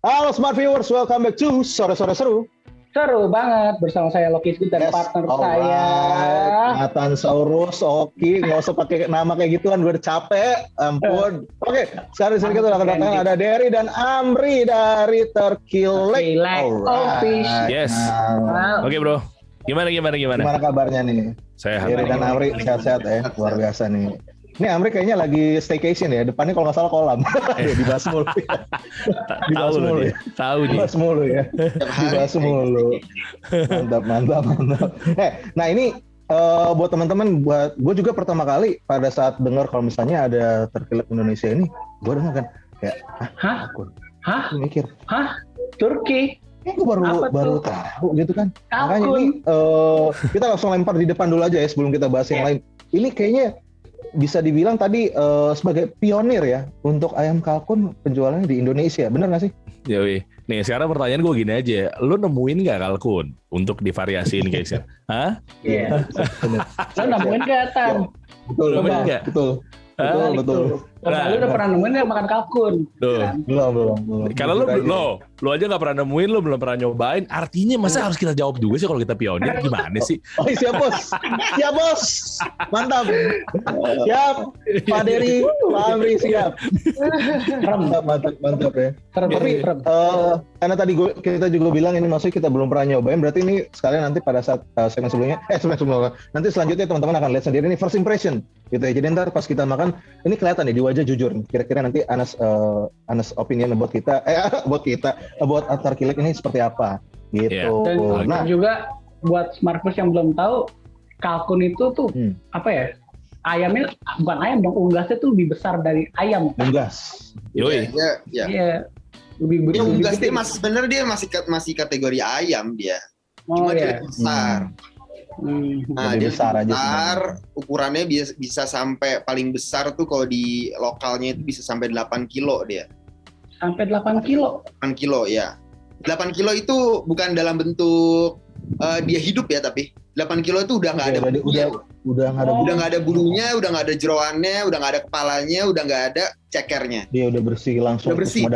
Halo Smart Viewers, welcome back to Sore-Sore Seru. Seru banget bersama saya Loki dan partner saya Nathan Saurus, Oki, nggak usah pakai nama kayak gituan, gue udah capek, ampun. Oke, sekarang di sini kita akan datang ada Derry dan Amri dari Turkey Lake. Yes. Oke bro, gimana? Gimana kabarnya nih? Sehat. Derry dan Amri sehat-sehat ya, luar biasa nih. Ini Amri kayaknya lagi staycation ya, depannya kalau nggak salah kolam. Dibahas mulu. Dibahas mulu ya. Mantap. Nah ini buat teman-teman, buat gue juga pertama kali pada saat dengar kalau misalnya ada Turkey Lake Indonesia ini, gue dengar kan kayak, Hah? Mikir, Turki? Gue baru tahu gitu kan. Makanya ini kita langsung lempar di depan dulu aja ya sebelum kita bahas yang lain. Ini kayaknya bisa dibilang tadi sebagai pionir ya untuk ayam kalkun penjualannya di Indonesia, bener nggak sih? Yoi. Nih sekarang pertanyaan gue gini aja, lu nemuin nggak kalkun untuk divariasiin guysnya? Hah? Iya. Lu nemuin nggak Tan? Betul. Lu udah pernah nemuin nggak makan kalkun? Belum. Kalau lu aja nggak pernah nemuin, lu belum pernah nyobain. Artinya masa harus kita jawab juga sih kalau kita pionir? Gimana sih? Oh siap bos, mantap. Siap, Pak Derry, Pak Amri siap. Mantap ya. Tapi karena tadi kita juga bilang ini maksudnya kita belum pernah nyobain, berarti ini sekalian nanti pada saat segmen sebelumnya, nanti selanjutnya teman-teman akan lihat sendiri ini first impression gitu ya. Jadi ntar pas kita makan ini kelihatan nih di wajah jujur. Kira-kira nanti Anas opinion buat kita, buat Turkey Lake ini seperti apa gitu. Yeah. Dan juga buat smartphone yang belum tahu, kalkun itu tuh apa ya? Ayamnya bukan ayam dong, unggasnya tuh lebih besar dari ayam. Unggas. Yoi. Iya. Lebih unggas dia sebenarnya dia masih kategori ayam dia. Cuma dia besar. Nah, dia besar ukurannya bisa sampai paling besar tuh kalau di lokalnya itu bisa sampai 8 kilo dia. Sampai 8 kilo? 8 kilo ya. 8 kilo itu bukan dalam bentuk dia hidup ya, tapi 8 kilo itu udah nggak ada bulunya. Udah nggak ada bulunya, udah nggak ada jeroannya, udah nggak ada kepalanya, udah nggak ada cekernya. Dia udah bersih langsung. Udah bersih.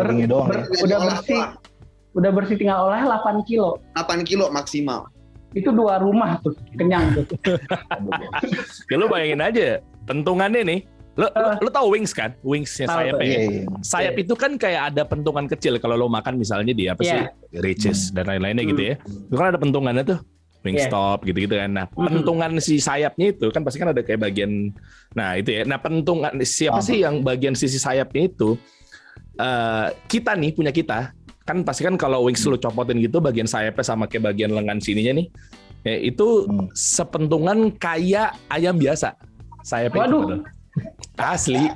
Udah bersih tinggal olah 8 kilo. 8 kilo maksimal. Itu 2 rumah tuh, kenyang tuh. Ya lu bayangin aja, pentungannya nih. Lu tahu wings kan? Wingsnya sayapnya. Iya. Sayap itu kan kayak ada pentungan kecil kalau lo makan misalnya di apa sih? Riches dan lain-lainnya gitu ya. Itu kan ada pentungannya tuh. Wingstop gitu-gitu kan. Nah, pentungan si sayapnya itu kan pasti kan ada kayak bagian. Nah, itu ya. Nah, pentungan siapa sih yang bagian sisi sayapnya itu? Kita nih punya kita. Kan pasti kan kalau wings lu copotin gitu bagian sayapnya sama kayak bagian lengan sininya nih. Ya, itu sepentungan kayak ayam biasa. Sayapnya. Waduh. Itu Asli.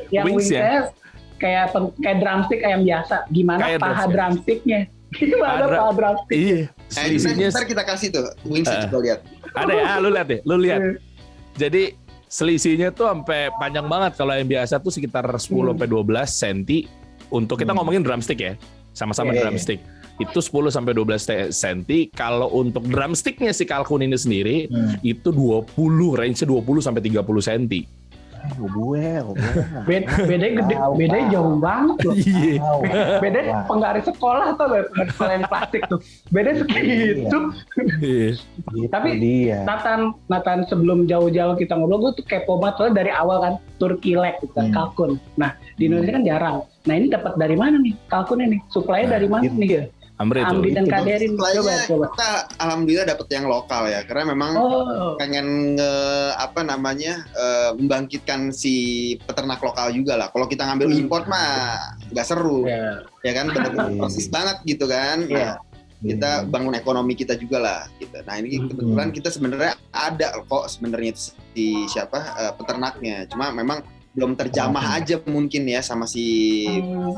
Yang wingsnya kayak drumstick ayam biasa. Gimana kayak paha drumsticknya? Gimana paha drumstick? Iya. Ntar kita kasih tuh wingsnya coba lihat. Ada ya, lu lihat. Jadi selisihnya tuh sampai panjang banget. Kalau yang biasa tuh sekitar 10-12 cm. Untuk kita ngomongin drumstick ya, sama-sama drumstick. Itu 10-12 cm. Kalau untuk drumsticknya si kalkun ini sendiri, itu range-nya 20-30 cm. Bedanya jauh banget loh. Iya. Bedanya penggaris sekolah tuh, penggaris sekolah yang plastik tuh. Bedanya segitu. Tapi Nathan sebelum jauh-jauh kita ngobrol, gue tuh kepo banget soalnya dari awal kan Turkey Lake kalkun. Nah di Indonesia kan jarang. Nah ini dapat dari mana nih kalkun ini? Suplainya dari mana nih? Amri dan Kaderin coba. Kita alhamdulillah dapat yang lokal ya, karena memang pengen membangkitkan si peternak lokal juga lah. Kalau kita ngambil import mah nggak seru, ya kan benar-benar proses banget gitu kan. Nah, kita bangun ekonomi kita juga lah gitu. Nah ini kebetulan kita sebenarnya ada kok sebenarnya si peternaknya, cuma memang belum terjamah aja mungkin ya sama si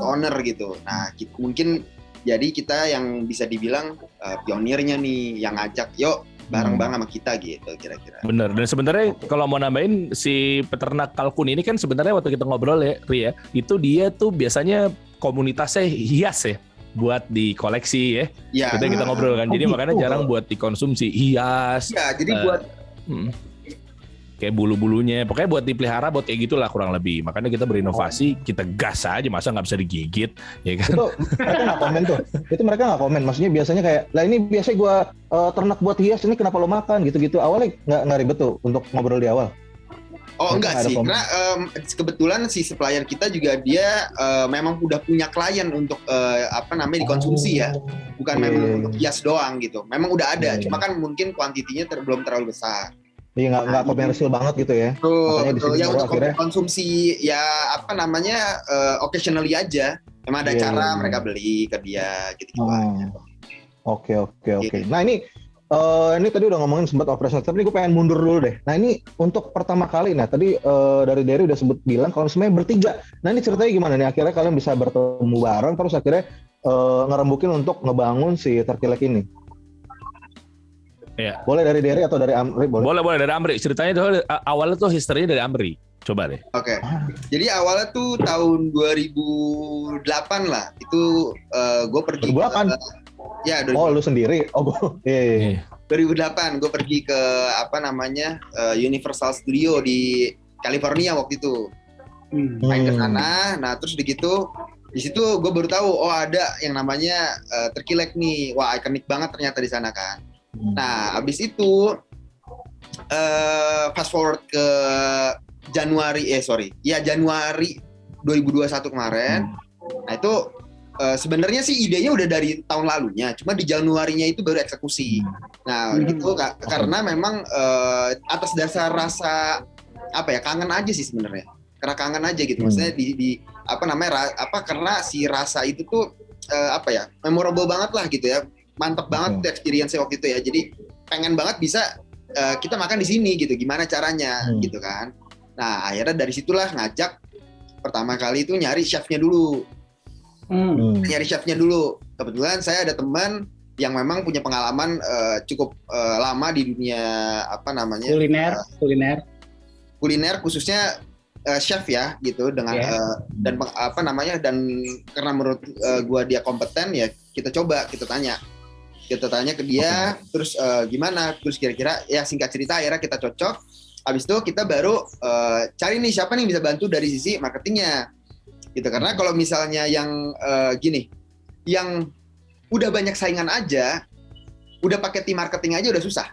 owner gitu. Nah mungkin jadi kita yang bisa dibilang pionirnya nih, yang ngajak yuk bareng-bareng sama kita gitu kira-kira. Bener, dan sebenarnya kalau mau nambahin si peternak kalkun ini kan sebenarnya waktu kita ngobrol ya, Ria, itu dia tuh biasanya komunitasnya hias ya, buat dikoleksi ya. Kita ngobrol kan, jadi makanya jarang buat dikonsumsi hias. Ya, jadi buat kayak bulu-bulunya. Pokoknya buat dipelihara, buat kayak gitulah kurang lebih. Makanya kita berinovasi, kita gas aja, masa nggak bisa digigit, ya kan? Itu mereka nggak komen tuh. Itu mereka nggak komen. Maksudnya biasanya kayak, lah ini biasanya gue ternak buat hias, ini kenapa lo makan gitu-gitu. Awalnya nggak ribet tuh untuk ngobrol di awal. Oh enggak sih, karena kebetulan si supplier kita juga dia memang udah punya klien untuk dikonsumsi ya, bukan memang untuk hias doang gitu. Memang udah ada, cuma kan mungkin kuantitinya belum terlalu besar. Iya nggak komersil banget gitu ya. Betul, ya untuk konsumsi ya occasionally aja. Emang ada cara mereka beli ke dia gitu-gitu aja. Oke. Nah ini tadi udah ngomongin sempat operasional, tapi gue pengen mundur dulu deh. Nah ini untuk pertama kali, nah tadi dari Dery udah sebut bilang kalau sebenarnya bertiga. Nah ini ceritanya gimana nih? Akhirnya kalian bisa bertemu bareng, terus akhirnya ngerembukin untuk ngebangun si Turkey Lake ini. Ya. Boleh dari Dery atau dari Amri? Boleh dari Amri. Ceritanya tuh awalnya tuh historinya dari Amri. Coba deh. Oke. Jadi awalnya tuh tahun 2008 lah. Itu gue pergi 2008? Ya, lu sendiri? Oh, gue. 2008 gue pergi ke Universal Studio di California waktu itu. Main ke sana. Nah, terus di situ gue baru tahu ada yang namanya Turkey Lake nih. Wah, ikonik banget ternyata di sana kan. Nah, abis itu fast forward ke Januari 2021 kemarin. Nah, itu sebenarnya sih idenya udah dari tahun lalunya, cuma di Januarinya itu baru eksekusi. Nah, gitu karena memang atas dasar rasa kangen aja sih sebenarnya. Karena kangen aja gitu. Maksudnya karena si rasa itu tuh memorable banget lah gitu ya. Mantep banget tuh experience-nya waktu itu ya. Jadi pengen banget bisa kita makan di sini gitu. Gimana caranya gitu kan. Nah, akhirnya dari situlah ngajak pertama kali itu nyari chefnya dulu. Kebetulan saya ada teman yang memang punya pengalaman cukup lama di dunia kuliner khususnya chef ya gitu dengan dan karena menurut gua dia kompeten ya kita tanya ke dia terus gimana, terus kira-kira ya singkat cerita akhirnya kita cocok. Habis itu kita baru cari nih siapa nih bisa bantu dari sisi marketingnya gitu. Karena kalau misalnya yang yang udah banyak saingan aja, udah pakai tim marketing aja udah susah,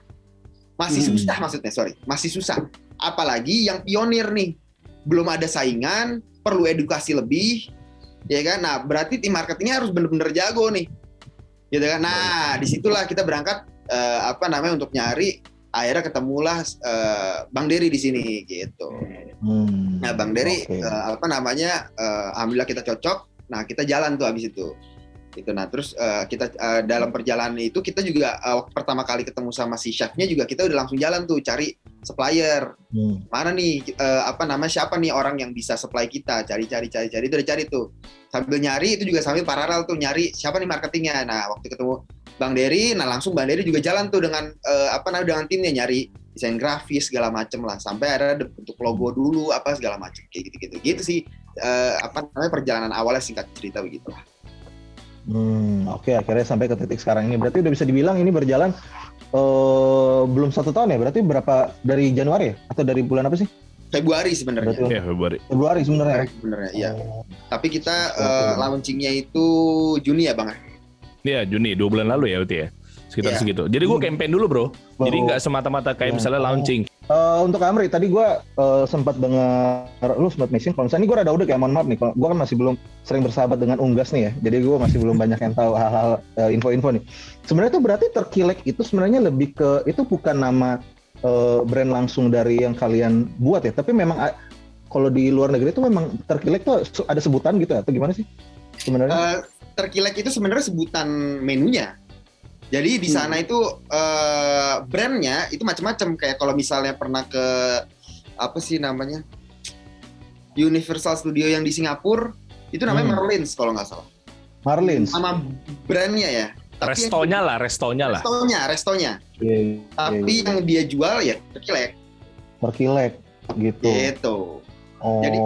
masih susah, apalagi yang pionir nih, belum ada saingan, perlu edukasi lebih ya kan. Nah berarti tim marketingnya harus bener-bener jago nih gitu kan. Nah disitulah kita berangkat untuk nyari, akhirnya ketemulah Bang Dery di sini gitu. Nah Bang Dery alhamdulillah kita cocok. Nah kita jalan tuh abis itu gitu. Nah terus kita dalam perjalanan itu kita juga waktu pertama kali ketemu sama si chefnya juga kita udah langsung jalan tuh cari supplier. Mana nih siapa nih orang yang bisa supply kita, cari itu udah cari tuh. Sambil nyari itu juga sambil paralel tuh nyari siapa nih marketingnya. Nah waktu ketemu Bang Dery, nah langsung Bang Dery juga jalan tuh dengan dengan timnya nyari desain grafis segala macem lah, sampai ada bentuk logo dulu segala macem kayak gitu sih perjalanan awalnya, singkat cerita begitu lah. Oke, akhirnya sampai ke titik sekarang ini. Berarti udah bisa dibilang ini berjalan belum 1 tahun ya? Berarti berapa, dari Januari ya? Atau dari bulan apa sih? Februari sebenarnya. Iya, Februari sebenarnya. Iya. Tapi kita launchingnya itu Juni ya Bang? Iya, Juni 2 bulan lalu ya berarti ya. Sekitar segitu. Jadi gue campaign dulu bro. Jadi nggak semata-mata kayak misalnya launching. Untuk Amri, tadi gue sempat dengar lu sempat mention kalau misalnya ini gue rada udah kayak mohon maaf nih, gue kan masih belum sering bersahabat dengan Unggas nih ya, jadi gue masih belum banyak yang tahu hal-hal info-info nih. Sebenarnya tuh berarti Turkey Lake itu sebenarnya lebih ke, itu bukan nama brand langsung dari yang kalian buat ya, tapi memang kalau di luar negeri itu memang Turkey Lake tuh ada sebutan gitu ya, atau gimana sih sebenarnya? Turkey Lake itu sebenarnya sebutan menunya. Jadi di sana itu brandnya itu macam-macam, kayak kalau misalnya pernah ke Universal Studio yang di Singapura itu namanya Marlins kalau nggak salah. Marlins. Nama brandnya ya. Restonya lah. Restonya. Tapi yang dia jual ya Turkey Lake gitu. Gitu. Oh. Jadi,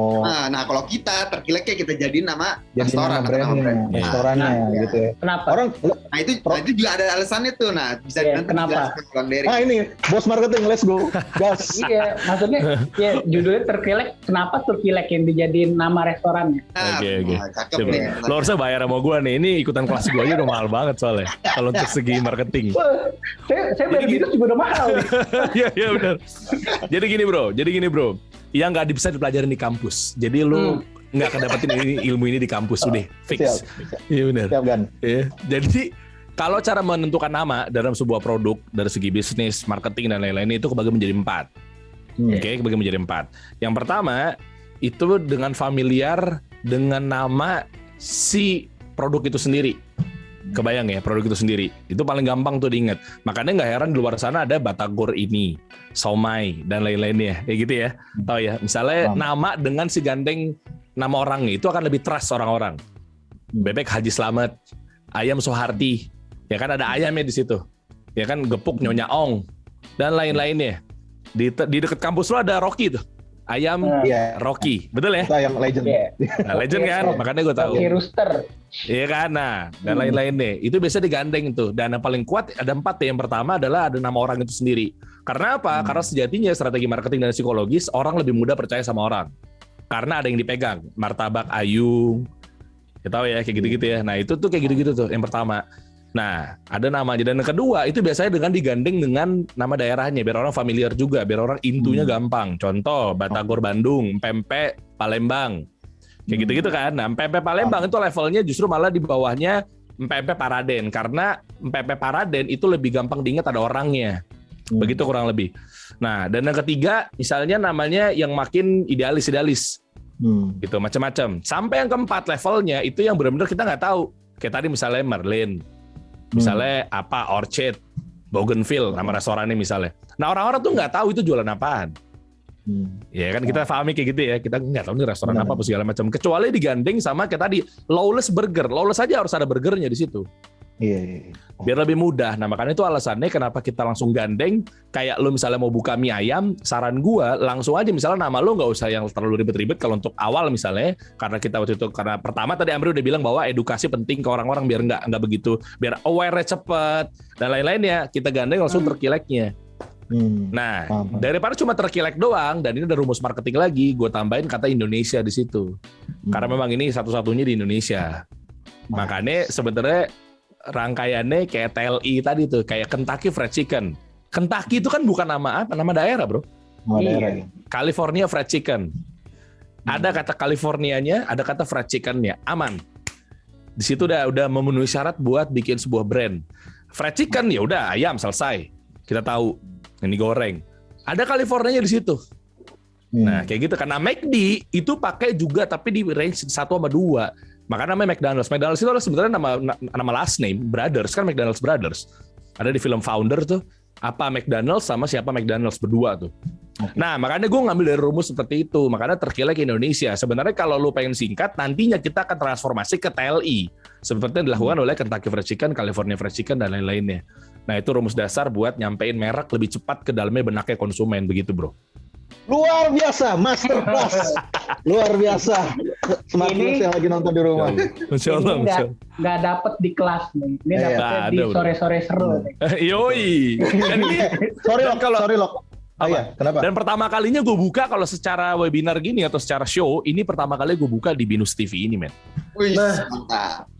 nah kalau kita Turkey Lake kita jadiin nama restoran, nama brand. Restorannya gitu ya. Kenapa? Nah itu juga ada alasannya tuh. Nah bisa kenapa? Nah ini bos marketing, let's go. Gas. Iya, maksudnya ya judulnya Terkilek. Kenapa Terkilek yang dijadiin nama restorannya? Oke. Cakep nih. Lo harusnya bayar sama gue nih. Ini ikutan kelas gue aja udah mahal banget soalnya. Kalau untuk segi marketing. Saya bayar gitu juga udah mahal. Iya benar. Jadi gini bro. Yang nggak bisa dipelajarin di kampus. Jadi lu nggak akan dapetin ilmu ini di kampus, udah fix. Iya benar. Ya. Jadi kalau cara menentukan nama dalam sebuah produk dari segi bisnis, marketing dan lain-lain itu kebagi menjadi 4. Oke, kebagi menjadi 4. Yang pertama itu dengan familiar dengan nama si produk itu sendiri. Kebayang ya produk itu sendiri. Itu paling gampang tuh diingat. Makanya nggak heran di luar sana ada Batagor ini, Somai dan lain-lainnya. Kayak gitu ya. Tahu ya. Misalnya nama dengan si gandeng nama orangnya itu akan lebih trust orang-orang. Bebek Haji Slamet, ayam Soeharti. Ya kan ada ayamnya di situ. Ya kan gepuk Nyonya Ong dan lain-lainnya. Di dekat kampus lo ada Rocky tuh. Ayam Rocky, betul ya? Itu ayam legend. Nah, legend kan, makanya gue tahu. Rocky Rooster. Iya kan, nah dan lain-lain deh. Itu biasa digandeng tuh. Dan yang paling kuat ada 4 ya. Yang pertama adalah ada nama orang itu sendiri. Karena apa? Karena sejatinya strategi marketing dan psikologis orang lebih mudah percaya sama orang. Karena ada yang dipegang. Martabak Ayung, kita tahu ya kayak gitu-gitu ya. Nah itu tuh kayak gitu-gitu tuh. Yang pertama. Nah, ada namanya. Dan yang kedua, itu biasanya dengan digandeng dengan nama daerahnya, biar orang familiar juga, biar orang intunya gampang. Contoh, Batagor Bandung, Pempek Palembang. Kayak gitu-gitu kan. Nah, Pempek Palembang itu levelnya justru malah di bawahnya Pempek Paraden. Karena Pempek Paraden itu lebih gampang diingat ada orangnya. Begitu kurang lebih. Nah, dan yang ketiga, misalnya namanya yang makin idealis. Gitu, macam-macam. Sampai yang keempat levelnya, itu yang benar-benar kita nggak tahu. Kayak tadi misalnya Merlin. Misalnya Orchid, Bougainville, nama restorannya misalnya. Nah orang-orang tuh nggak tahu itu jualan apaan. Ya kan kita pahami kayak gitu ya. Kita nggak tahu ini restoran apa segala macam. Kecuali digandeng sama kayak tadi Lawless Burger. Lawless aja harus ada burgernya di situ. Iya. Biar lebih mudah. Nah makanya itu alasannya kenapa kita langsung gandeng. Kayak lo misalnya mau buka mie ayam, saran gua langsung aja misalnya nama lo nggak usah yang terlalu ribet-ribet kalau untuk awal misalnya. Karena kita waktu itu karena pertama tadi Amri udah bilang bahwa edukasi penting ke orang-orang biar nggak begitu, biar aware cepet dan lain-lainnya. Kita gandeng langsung terkileknya. Nah daripada cuma terkilek doang dan ini ada rumus marketing lagi, gue tambahin kata Indonesia di situ. Karena memang ini satu-satunya di Indonesia. Makanya sebenarnya rangkaiannya kayak TLI tadi tuh, kayak Kentucky Fried Chicken. Kentucky itu kan bukan nama apa, nama daerah bro. Daerah. California Fried Chicken. Ada kata Californianya, ada kata fried chickennya, aman. Di situ udah memenuhi syarat buat bikin sebuah brand. Fried chicken ya udah ayam selesai. Kita tahu ini goreng. Ada Californianya di situ. Nah kayak gitu. Karena McD itu pakai juga tapi di range 1 sama 2. Makanya namanya McDonald's. McDonald's itu adalah sebenarnya nama last name, Brothers. Kan McDonald's Brothers. Ada di film Founder tuh. Apa McDonald's sama siapa McDonald's berdua tuh. Nah makanya gue ngambil dari rumus seperti itu. Makanya terkilek Indonesia. Sebenarnya kalau lu pengen singkat, nantinya kita akan transformasi ke TLI. Seperti yang dilakukan oleh Kentucky Fried Chicken, California Fried Chicken, dan lain-lainnya. Nah itu rumus dasar buat nyampein merek lebih cepat ke dalamnya benaknya konsumen. Begitu bro. Luar biasa, masterclass. Luar biasa. Smart News yang lagi nonton di rumah. Ini nggak dapet di kelas nih. Ini dapetnya di sore-sore seru. Yoi. Sorry loh. Kenapa? Dan pertama kalinya gue buka kalau secara webinar gini atau secara show, ini pertama kali gue buka di Binus TV ini, men. Wih,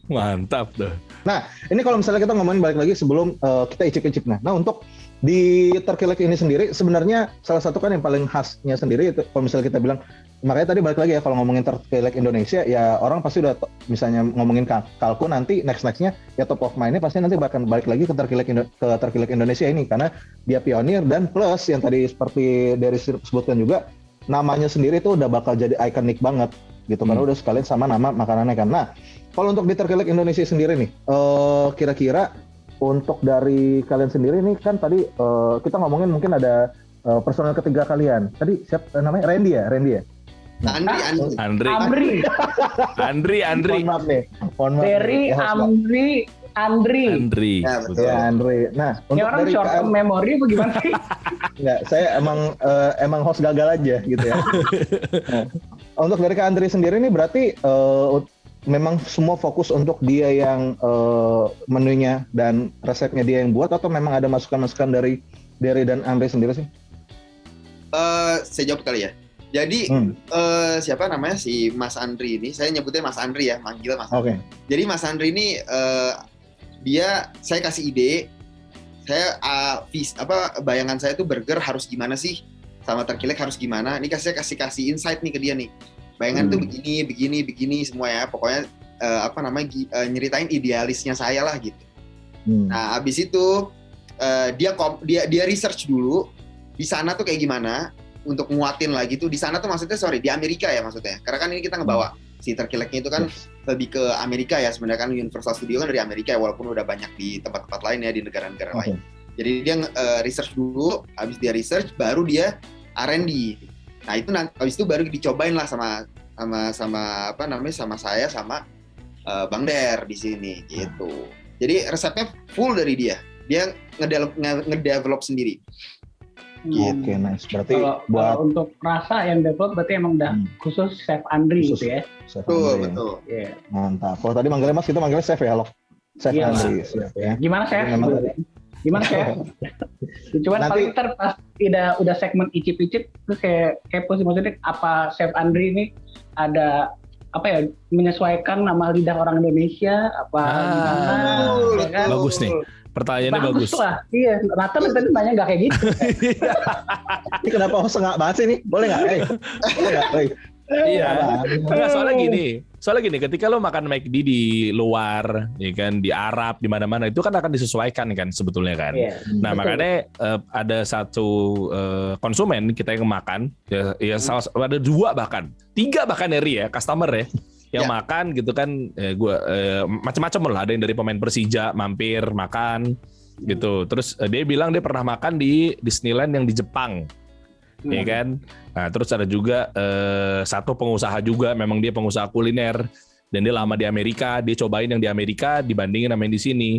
mantap tuh. Nah, ini kalau misalnya kita ngomongin balik lagi sebelum kita icip-icip. Nah, untuk di Terkilek ini sendiri, sebenarnya salah satu kan yang paling khasnya sendiri itu kalau misalnya kita bilang, makanya tadi balik lagi ya kalau ngomongin Terkilek Indonesia, ya orang pasti udah misalnya ngomongin kalku nanti next-nya ya top of mind-nya pasti nanti bahkan balik lagi ke Terkilek Indonesia ini karena dia pionir dan plus yang tadi seperti dari sebutkan juga namanya sendiri itu udah bakal jadi ikonik banget gitu karena udah sekalian sama nama makanannya kan. Nah, kalau untuk di Terkilek Indonesia sendiri nih, kira-kira untuk dari kalian sendiri nih kan tadi kita ngomongin mungkin ada personel ketiga kalian. Tadi siapa namanya? Randy ya? Nah, Andri. Mohon maaf nih. Dari Andri. Ya, Andri. Nah, ini orang short term memory bagaimana sih? Enggak, saya emang host gagal aja gitu ya. Nah, untuk dari Kak Andri sendiri nih berarti memang semua fokus untuk dia yang menunya dan resepnya dia yang buat, atau memang ada masukan-masukan dari Derry dan Andre sendiri sih? Saya jawab kali ya. Jadi siapa namanya si Mas Andri ini, saya nyebutnya Mas Andri ya, manggil Mas Andri. Jadi Mas Andri ini saya kasih ide, bayangan saya tuh burger harus gimana sih, sama terkilek harus gimana. Ini saya kasih insight nih ke dia nih. Bayangan tuh begini semua ya. Pokoknya nyeritain idealisnya saya lah gitu. Nah, abis itu dia research dulu di sana tuh kayak gimana untuk nguatin lagi tuh. Di sana tuh maksudnya di Amerika ya maksudnya. Karena kan ini kita ngebawa si terkileknya itu kan lebih ke Amerika ya, sebenarnya kan Universal Studio kan dari Amerika ya, walaupun udah banyak di tempat-tempat lain ya, di negara-negara lain. Jadi dia research dulu, habis dia research baru dia R&D. Nah itu habis itu baru dicobain lah sama saya sama Bang Der di sini gitu. Jadi resepnya full dari dia ngedevelop sendiri. Oke, nice. Berarti kalau untuk rasa yang develop berarti emang udah khusus Chef Andri gitu ya. Betul. Yeah. Mantap. Kalau tadi manggilnya Mas, kita manggilnya Chef ya, Chef Andri. Ya. Gimana Chef? Gimana Chef? Cuman paling ntar pas udah segmen icip-icip terus kayak kepo sih, maksudnya apa Chef Andri ini ada menyesuaikan nama lidah orang Indonesia apa gimana? Kan? Bagus nih. Pertanyaannya bagus. Lah. Iya, Nathan tadi nanya nggak kayak gitu. Ini kenapa host nggak bahas ini? Boleh nggak? Boleh nggak? Iya. Enggak, soalnya gini, ketika lo makan McD di luar, ya kan, di Arab, di mana-mana, itu kan akan disesuaikan kan sebetulnya kan. Yeah, nah, betul. Makanya ada satu konsumen kita yang makan, ada 2 bahkan 3 bahkan ya customer ya. Yang makan gitu kan, macam-macam lah, ada yang dari pemain Persija mampir makan gitu. Terus dia bilang dia pernah makan di Disneyland yang di Jepang, ya kan. Nah terus ada juga satu pengusaha juga, memang dia pengusaha kuliner dan dia lama di Amerika, dia cobain yang di Amerika dibandingin sama yang di sini.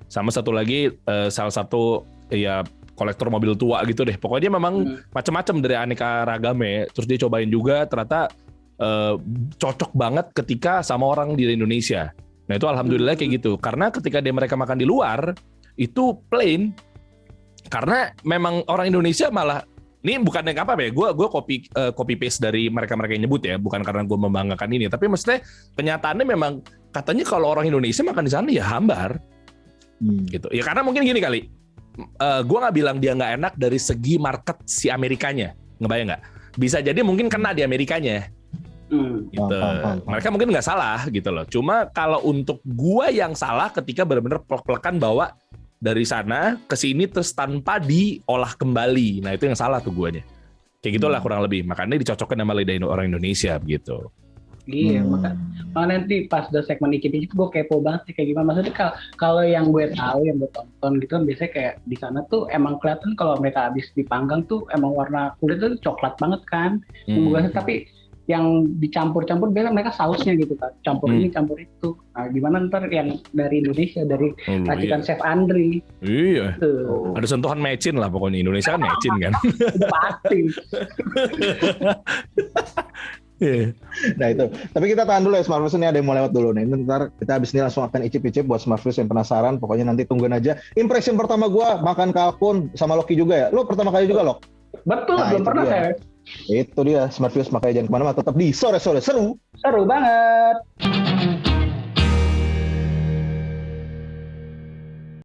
Sama satu lagi salah satu ya kolektor mobil tua gitu deh. Pokoknya dia memang macam-macam dari aneka ragam ya. Terus dia cobain juga ternyata cocok banget ketika sama orang di Indonesia. Nah itu alhamdulillah kayak gitu. Karena ketika mereka makan di luar itu plain. Karena memang orang Indonesia malah, ini bukan yang apa ya, gue copy paste dari mereka yang nyebut ya, bukan karena gue membanggakan ini. Tapi maksudnya kenyataannya memang katanya kalau orang Indonesia makan di sana ya hambar, gitu. Ya karena mungkin gini kali, gue nggak bilang dia nggak enak dari segi market si Amerikanya, ngebayang nggak? Bisa jadi mungkin kena di Amerikanya. Gitu. Mereka mungkin nggak salah gitu loh. Cuma kalau untuk gua yang salah ketika benar-benar plek-plekan bawa dari sana ke sini terus tanpa diolah kembali. Nah itu yang salah tuh guanya. Kayak gitulah kurang lebih. Makanya dicocokkan sama lidah orang Indonesia begitu. Iya, maka nanti pas udah segmen icip-icip gue kepo banget sih kayak gimana. Maksudnya kalau yang gue tahu, yang gue tonton gitu kan biasanya kayak di sana tuh emang kelihatan kalau mereka habis dipanggang tuh emang warna kulitnya tuh coklat banget kan. Tapi yang dicampur-campur biasanya mereka sausnya gitu kan, campur ini campur itu. Nah gimana ntar yang dari Indonesia, dari racikan Chef Andri? Iya. Ada sentuhan mecin lah pokoknya, Indonesia kan mecin kan. Udah pasti. Nah itu. Tapi kita tahan dulu ya Smart Fuse, ini ada yang mau lewat dulu nih. Ntar kita habis ini langsung akan icip-icip buat Smart Fuse yang penasaran. Pokoknya nanti tungguin aja. Impression pertama gua makan kalkun sama Loki juga ya. Lu pertama kali juga Lok? Betul, belum pernah saya. Itu dia Smart Fuse, makanya jangan kemana-mana, tetap di sore-sore seru banget.